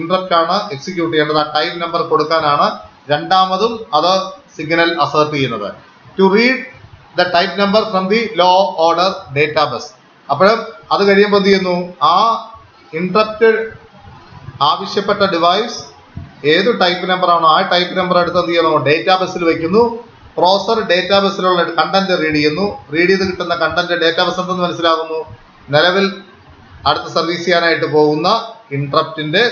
ഇന്ററപ്റ്റ് ആണ് എക്സിക്യൂട്ട് ചെയ്യേണ്ടത് ആ ടൈപ്പ് നമ്പർ കൊടുക്കാനാണ് രണ്ടാമതും അത് സിഗ്നൽ അസർട്ട് ചെയ്യുന്നത്. To read the type number from the low order database. അപ്പോഴും അത് കഴിയുമ്പോൾ എന്ത് ചെയ്യുന്നു, ആ ഇന്ററപ്റ്റ് ആവശ്യപ്പെട്ട ഡിവൈസ് ഏത് ടൈപ്പ് നമ്പർ ആണോ ആ ടൈപ്പ് നമ്പർ എടുത്ത് എന്ത് ചെയ്യുന്നു, ഡേറ്റാബേസിൽ വയ്ക്കുന്നു. പ്രോസസർ ഡേറ്റാബേസിലുള്ള കണ്ടന്റ് റീഡ് ചെയ്യുന്നു. റീഡ് ചെയ്ത് കിട്ടുന്ന കണ്ടന്റ് ഡേറ്റാബേസ് എന്തെന്ന് മനസ്സിലാകുന്നു, നിലവിൽ അടുത്ത സർവീസ് ചെയ്യാനായിട്ട് പോകുന്ന ഇന്ററപ്റ്റിന്റെ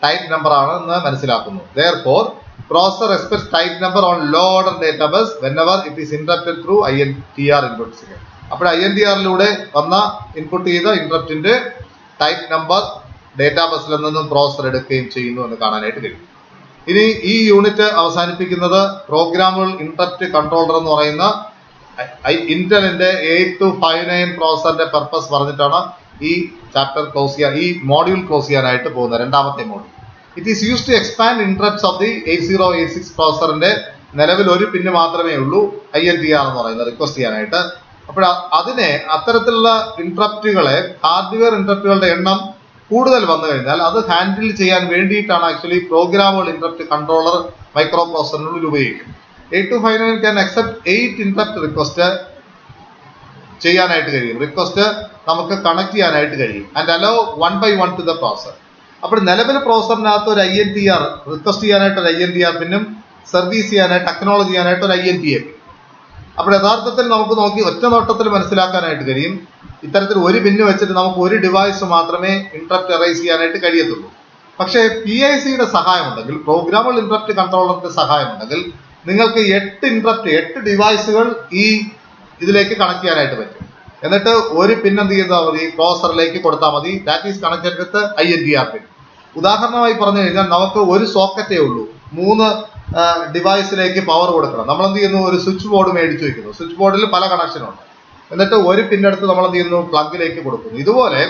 ടൈപ്പ് നമ്പർ ആണെന്ന് മനസ്സിലാക്കുന്നു. Therefore, processor expects type number on low order database whenever it is interrupted through INTR input signal. അപ്പോൾ INTRലൂടെ വന്ന ഇൻപുട്ട് ചെയ്ത ഇന്ററപ്റ്റിന്റെ ടൈപ്പ് നമ്പർ ഡേറ്റാബേസിൽ നിന്നും പ്രോസസർ എടുക്കുകയും ചെയ്യുന്നു എന്ന് കാണാനായിട്ട് കഴിയും. ഇനി ഈ യൂണിറ്റ് അവസാനിപ്പിക്കുന്നത് പ്രോഗ്രാമബിൾ ഇന്ററപ്റ്റ് കൺട്രോളർ എന്ന് പറയുന്ന ഇന്റലിന്റെ 8259 പ്രോസസറിന്റെ പർപ്പസ് പറഞ്ഞിട്ടാണ് ഈ ചാപ്റ്റർ ക്ലോസ് ചെയ്യാൻ, ഈ മോഡ്യൂൾ ക്ലോസ് ചെയ്യാനായിട്ട് പോകുന്നത്. രണ്ടാമത്തെ module. It is use to expand interrupts of the 8086 പ്രോസസറിന്റെ നിലവിൽ ഒരു പിന്ന് മാത്രമേ ഉള്ളൂ INTR എന്ന് പറയുന്നത് റിക്വസ്റ്റ് ചെയ്യാനായിട്ട്. അപ്പോൾ അതിനെ അത്തരത്തിലുള്ള ഇന്ററപ്റ്റുകളെ, ഹാർഡ്വെയർ ഇന്ററപ്റ്റുകളുടെ എണ്ണം കൂടുതൽ വന്നു കഴിഞ്ഞാൽ അത് ഹാൻഡിൽ ചെയ്യാൻ വേണ്ടിയിട്ടാണ് actually programmable interrupt controller micro പ്രോസസറിനുള്ളിൽ ഉപയോഗിക്കുന്നത്. 8259 ക്യാൻ അക്സെപ്റ്റ് 8 ഇന്ററപ്റ്റ് റിക്വസ്റ്റ് ചെയ്യാനായിട്ട് കഴിയും. റിക്വസ്റ്റ് നമുക്ക് കണക്ട് ചെയ്യാനായിട്ട് കഴിയും. And allow 1 by 1 to the processor. അപ്പോൾ നിലവിൽ പ്രോസസറിനകത്ത് ഒരു INTR റിക്വസ്റ്റ് ചെയ്യാനായിട്ട് ഒരു INTR പിന്നും സർവീസ് ചെയ്യാനായിട്ട് അക്നോളജ് ചെയ്യാനായിട്ട് ഒരു INTA പിൻ. അപ്പോൾ യഥാർത്ഥത്തിൽ നമുക്ക് നോക്കി ഒറ്റ നോട്ടത്തിൽ മനസ്സിലാക്കാനായിട്ട് കഴിയും ഇത്തരത്തിൽ ഒരു പിന്ന് വെച്ചിട്ട് നമുക്ക് ഒരു ഡിവൈസ് മാത്രമേ ഇന്ററപ്റ്റ് എറൈസ് ചെയ്യാനായിട്ട് കഴിയത്തുള്ളൂ. പക്ഷേ PICയുടെ സഹായം ഉണ്ടെങ്കിൽ, പ്രോഗ്രാമബിൾ ഇന്ററപ്റ്റ് കൺട്രോളറിന്റെ സഹായം ഉണ്ടെങ്കിൽ നിങ്ങൾക്ക് 8 ഡിവൈസുകൾ ഈ ഇതിലേക്ക് കണക്ട് ചെയ്യാനായിട്ട് പറ്റും. എന്നിട്ട് ഒരു പിൻ എന്ത് ചെയ്താൽ മതി, പ്രോസസറിലേക്ക് കൊടുത്താൽ മതി. That is connected with INTR പിൻ. ഉദാഹരണമായി പറഞ്ഞു കഴിഞ്ഞാൽ നമുക്ക് ഒരു സോക്കറ്റേ ഉള്ളൂ, 3 ഡിവൈസിലേക്ക് പവർ കൊടുക്കണം. നമ്മൾ എന്ത് ചെയ്യുന്നു, ഒരു സ്വിച്ച് ബോർഡ് മേടിച്ചു വെക്കുന്നു. സ്വിച്ച് ബോർഡിൽ പല കണക്ഷനുണ്ട്. എന്നിട്ട് ഒരു പിന്നെടുത്ത് നമ്മൾ എന്ത് ചെയ്യുന്നു, പ്ലഗിലേക്ക് കൊടുക്കുന്നു. ഇതുപോലെ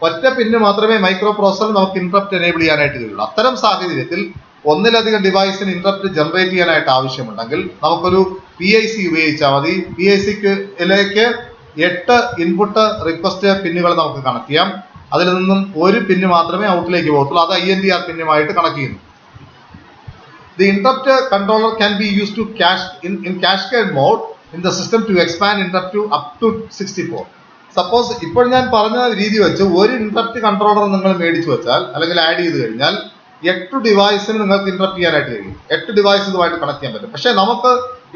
ഒറ്റ പിന്ന് മാത്രമേ മൈക്രോ പ്രോസസർ നമുക്ക് ഇന്ററപ്റ്റ് എനേബിൾ ചെയ്യാനായിട്ട് കഴിയുള്ളൂ. അത്തരം സാഹചര്യത്തിൽ ഒന്നിലധികം ഡിവൈസിന് ഇന്ററപ്റ്റ് ജനറേറ്റ് ചെയ്യാനായിട്ട് ആവശ്യമുണ്ടെങ്കിൽ നമുക്കൊരു PIC ഉപയോഗിച്ചാൽ മതി. PICയിലേക്ക് 8 ഇൻപുട്ട് റിക്വസ്റ്റ് പിന്നുകൾ നമുക്ക് കണക്ട് ചെയ്യാം. അതിൽ നിന്നും ഒരു പിന്ന് മാത്രമേ ഔട്ടിലേക്ക് പോകത്തുള്ളൂ. അത് INTR പിന്നുമായിട്ട് കണക്ട് ചെയ്യുന്നു. The interrupt controller can be used to in cascade mode in the system to expand interrupt to up to 64. Suppose ഇപ്പോൾ ഞാൻ പറഞ്ഞ രീതി വെച്ച് ഒരു ഇന്ററപ്റ്റ് കൺട്രോളർ നിങ്ങൾ മേടിച്ചു വെച്ചാൽ അല്ലെങ്കിൽ ആഡ് ചെയ്ത് കഴിഞ്ഞാൽ 8 ഡിവൈസിന് നിങ്ങൾക്ക് ഇന്ററപ്റ്റ് ചെയ്യാനായിട്ട് കഴിയും. 8 ഡിവൈസ് ഇതുമായിട്ട് കണക്ട് ചെയ്യാൻ പറ്റും. പക്ഷേ നമുക്ക്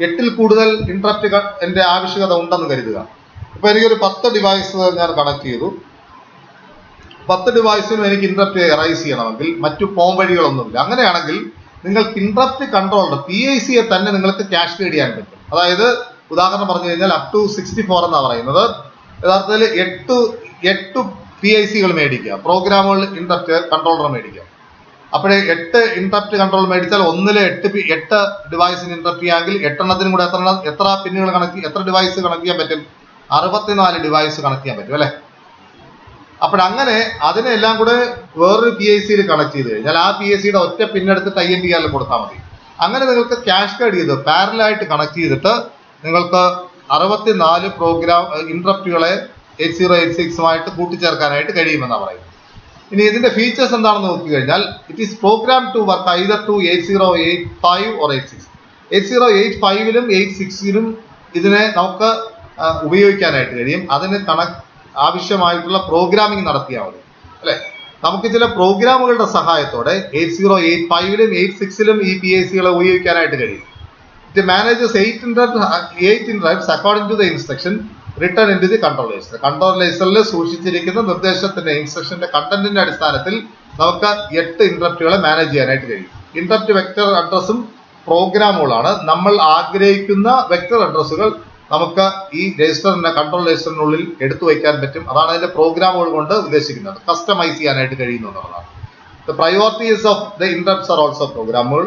8ൽ കൂടുതൽ ഇന്ററപ്റ്റ് ആവശ്യകത ഉണ്ടെന്ന് കരുതുക. ഇപ്പൊ എനിക്കൊരു 10 ഡിവൈസ് ഞാൻ കണക്ട് ചെയ്തു. 10 ഡിവൈസിനും എനിക്ക് ഇന്ററപ്റ്റ് എറൈസ് ചെയ്യണമെങ്കിൽ മറ്റു പോം വഴികളൊന്നുമില്ല. അങ്ങനെയാണെങ്കിൽ നിങ്ങൾക്ക് ഇന്ററപ്റ്റ് കൺട്രോളർ PICയെ തന്നെ നിങ്ങൾക്ക് കാസ്കേഡ് ചെയ്യാൻ പറ്റും. അതായത് ഉദാഹരണം പറഞ്ഞു കഴിഞ്ഞാൽ അപ് ടു 64 എന്നാണ് പറയുന്നത്. യഥാർത്ഥത്തിൽ 8 PICകൾ മേടിക്കുക, പ്രോഗ്രാമുകൾ ഇന്ററപ്റ്റ് കൺട്രോളർ മേടിക്കുക. അപ്പോഴേ 8 ഇന്ററപ്റ്റ് കൺട്രോൾ മേടിച്ചാൽ ഒന്നിലെ 8 ഡിവൈസിന് ഇന്ററപ്റ്റ് ചെയ്യാമെങ്കിൽ 8 കൂടെ എത്ര പിന്നുകൾ എത്ര ഡിവൈസ് കണക്ട് ചെയ്യാൻ പറ്റും? 64 ഡിവൈസ് കണക്ട് ചെയ്യാൻ പറ്റും അല്ലെ? അപ്പോഴങ്ങനെ അതിനെല്ലാം കൂടെ വേറൊരു PICയിൽ കണക്ട് ചെയ്ത് കഴിഞ്ഞാൽ ആ PICയുടെ ഒറ്റ പിന്നെടുത്തിട്ട് INTR കൊടുത്താൽ മതി. അങ്ങനെ നിങ്ങൾക്ക് കാസ്കേഡ് ചെയ്ത് പാരലായിട്ട് കണക്ട് ചെയ്തിട്ട് നിങ്ങൾക്ക് 64 പ്രോഗ്രാം ഇന്ററപ്റ്റുകളെ 8086 കൂട്ടിച്ചേർക്കാനായിട്ട് കഴിയുമെന്നാണ് പറയുന്നത്. ഇനി ഇതിന്റെ ഫീച്ചേഴ്സ് എന്താണെന്ന് നോക്കി കഴിഞ്ഞാൽ it is program to work either to 8085 or 86. 8085ലും 86ലും ഇതിനെ നമുക്ക് ഉപയോഗിക്കാനായിട്ട് കഴിയും. അതിന് ആവശ്യമായിട്ടുള്ള പ്രോഗ്രാമിംഗ് നടത്തിയാൽ മതി അല്ലെ? നമുക്ക് ചില പ്രോഗ്രാമുകളുടെ സഹായത്തോടെ 8085ലും 86ലും ഈ PICകളെ ഉപയോഗിക്കാനായിട്ട് കഴിയും. It manages 8 interrupts according to the instruction written into the control register. Control രജിസ്റ്ററിൽ സൂക്ഷിച്ചിരിക്കുന്ന നിർദ്ദേശത്തിന്റെ ഇൻസ്ട്രക്ഷന്റെ കണ്ടന്റിന്റെ അടിസ്ഥാനത്തിൽ നമുക്ക് 8 ഇന്ററപ്റ്റുകളെ മാനേജ് ചെയ്യാനായിട്ട് കഴിയും. ഇന്ററപ്റ്റ് വെക്ടർ അഡ്രസ്സും പ്രോഗ്രാമുകളാണ്. നമ്മൾ ആഗ്രഹിക്കുന്ന വെക്ടർ അഡ്രസ്സുകൾ നമുക്ക് ഈ രജിസ്റ്ററിന്റെ കൺട്രോൾ രജിസ്റ്ററിനുള്ളിൽ എടുത്തു വയ്ക്കാൻ പറ്റും. അതാണ് അതിന്റെ പ്രോഗ്രാമുകൾ കൊണ്ട് ഉദ്ദേശിക്കുന്നത്. കസ്റ്റമൈസ് ചെയ്യാനായിട്ട് കഴിയുന്നു എന്നുള്ളതാണ്. The priorities of the interrupts are also പ്രോഗ്രാമുകൾ.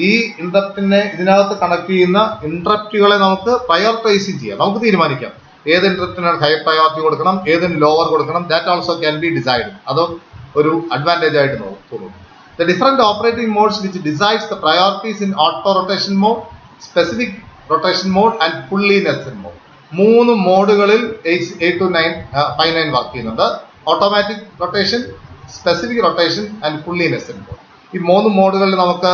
ഈ ഇന്ററപ്റ്റിനെ ഇതിനകത്ത് കണക്ട് ചെയ്യുന്ന ഇന്ററപ്റ്റുകളെ നമുക്ക് പ്രയോറിറ്റൈസിങ് ചെയ്യാം. നമുക്ക് തീരുമാനിക്കാം ഏത് ഇന്ററപ്റ്റിനാണ് ഹൈ പ്രയോറിറ്റി കൊടുക്കണം, ഏതിന് ലോവർ കൊടുക്കണം. That also can be decide. അതും ഒരു അഡ്വാൻറ്റേജ് ആയിട്ട് തോന്നുന്നു. The different operating modes which decides the priorities in auto rotation mode, specific rotation mode and fully nested mode. 3 മോഡുകളിൽ 8259 വർക്ക് ചെയ്യുന്നുണ്ട്. Automatic rotation, specific rotation and fully nested mode. ഈ 3 മോഡുകളിൽ നമുക്ക്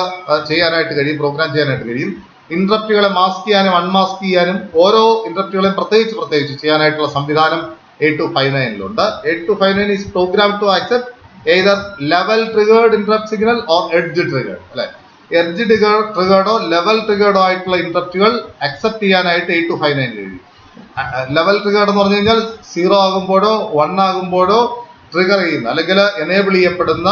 ചെയ്യാനായിട്ട് കഴിയും, പ്രോഗ്രാം ചെയ്യാനായിട്ട് കഴിയും. ഇന്ററപ്റ്റുകളെ മാസ്ക് ചെയ്യാനും അൺമാസ്ക് ചെയ്യാനും ഓരോ ഇന്ററപ്റ്റുകളെയും പ്രത്യേകിച്ച് ചെയ്യാനായിട്ടുള്ള സംവിധാനം 8259ലുണ്ട്. 8259 is programmed to accept either level triggered interrupt signal or edge triggered അല്ലെ? എഡ്ജ് ട്രിഗേർഡോ ലെവൽ ട്രിഗേർഡോ ആയിട്ടുള്ള ഇന്ററപ്റ്റുകൾ അക്സെപ്റ്റ് ചെയ്യാനായിട്ട് 8259 കഴിയും. ലെവൽ ട്രിഗേർഡ് എന്ന് പറഞ്ഞു കഴിഞ്ഞാൽ 0 ആകുമ്പോഴോ 1 ആകുമ്പോഴോ ട്രിഗർ ചെയ്യുന്ന അല്ലെങ്കിൽ എനേബിൾ ചെയ്യപ്പെടുന്ന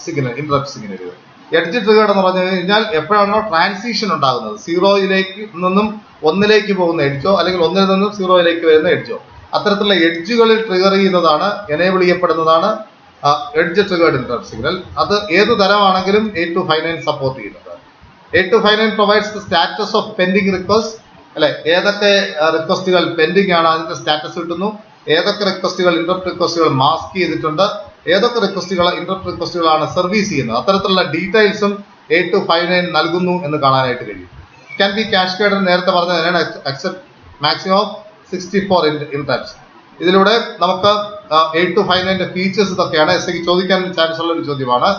സിഗ്നൽ, ഇന്ററപ്റ്റ് സിഗ്നലുകൾ. എഡ്ജ് ട്രിഗേർഡ് എന്ന് പറഞ്ഞു കഴിഞ്ഞാൽ എപ്പോഴാണോ ട്രാൻസിഷൻ ഉണ്ടാകുന്നത്, 0യിലേക്ക് നിന്നും 1ലേക്ക് പോകുന്ന എഡ്ജോ അല്ലെങ്കിൽ 1ൽ നിന്നും 0യിലേക്ക് വരുന്ന എഡ്ജോ, അത്തരത്തിലുള്ള എഡ്ജുകളിൽ ട്രിഗർ ചെയ്യുന്നതാണ്, എനേബിൾ ചെയ്യപ്പെടുന്നതാണ് എഡ്ജ് ട്രിഗേർഡ് ഇന്ററപ്റ്റ് സിഗ്നൽ. അത് ഏത് തരമാണെങ്കിലും 8259 സപ്പോർട്ട് ചെയ്യുന്നത്. 8259 provides the status of pending request അല്ലെ? ഏതൊക്കെ റിക്വസ്റ്റുകൾ പെൻഡിങ് ആണ് അതിന്റെ സ്റ്റാറ്റസ് കിട്ടുന്നു, ഏതൊക്കെ റിക്വസ്റ്റുകൾ ഇന്ററപ്റ്റ് റിക്വസ്റ്റുകൾ മാസ്ക് ചെയ്തിട്ടുണ്ട്, ഏതൊക്കെ ഇന്ററപ്റ്റ് റിക്വസ്റ്റുകളാണ് സർവീസ് ചെയ്യുന്നത്, അത്തരത്തിലുള്ള ഡീറ്റെയിൽസും 8259 നൽകുന്നു എന്ന് കാണാനായിട്ട് കഴിയും. ക്യാൻ ബി കാസ്കേഡ് നേരത്തെ പറഞ്ഞതിനാണ് അക്സെപ്റ്റ് മാക്സിമം ഓഫ് 64 ഇന്ററപ്റ്റ്സ്. ഇതിലൂടെ നമുക്ക് 8259ന്റെ ഫീച്ചേഴ്സ് ഇതൊക്കെയാണ്. എസ്ഐക്ക് ചോദിക്കാൻ ചാൻസ് ഉള്ള ഒരു ചോദ്യമാണ്.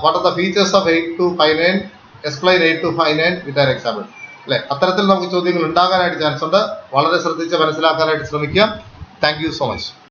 What are the features of 8259? Explain 8259 with an example അല്ലെ? അത്തരത്തിൽ നമുക്ക് ചോദ്യങ്ങൾ ഉണ്ടാകാനായിട്ട് ചാൻസ് ഉണ്ട്. വളരെ ശ്രദ്ധിച്ച് മനസ്സിലാക്കാനായിട്ട് ശ്രമിക്കുക. Thank you so much.